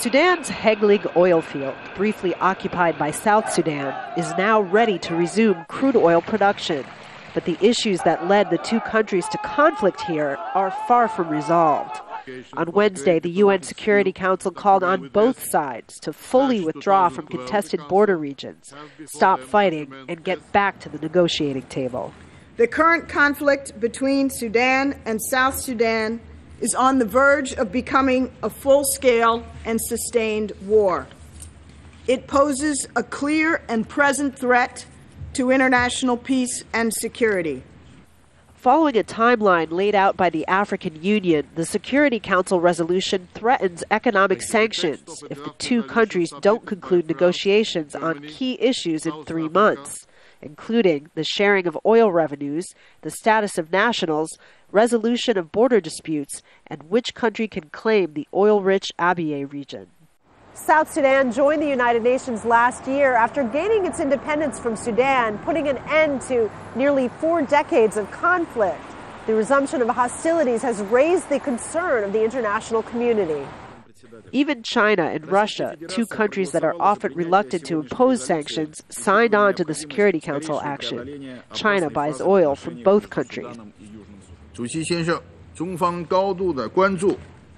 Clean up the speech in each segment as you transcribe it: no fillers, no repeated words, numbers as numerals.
Sudan's Heglig oil field, briefly occupied by South Sudan, is now ready to resume crude oil production. But the issues that led the two countries to conflict here are far from resolved. On Wednesday, the UN Security Council called on both sides to fully withdraw from contested border regions, stop fighting, and get back to the negotiating table. The current conflict between Sudan and South Sudan is on the verge of becoming a full-scale and sustained war. It poses a clear and present threat to international peace and security. Following a timeline laid out by the African Union, the Security Council resolution threatens economic sanctions if the two countries don't conclude negotiations on key issues in 3 months, including the sharing of oil revenues, the status of nationals, resolution of border disputes, and which country can claim the oil-rich Abyei region. South Sudan joined the United Nations last year after gaining its independence from Sudan, putting an end to nearly 4 decades of conflict. The resumption of hostilities has raised the concern of the international community. Even China and Russia, two countries that are often reluctant to impose sanctions, signed on to the Security Council action. China buys oil from both countries.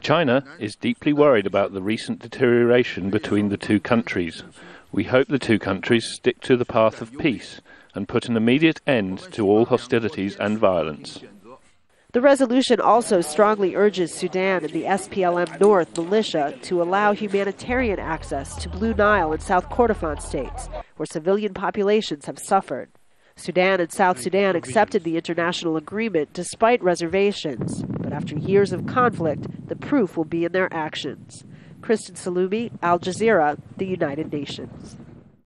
China is deeply worried about the recent deterioration between the two countries. We hope the two countries stick to the path of peace and put an immediate end to all hostilities and violence. The resolution also strongly urges Sudan and the SPLM North militia to allow humanitarian access to Blue Nile and South Kordofan states, where civilian populations have suffered. Sudan and South Sudan accepted the international agreement despite reservations, but after years of conflict, the proof will be in their actions. Kristen Saloomy, Al Jazeera, the United Nations.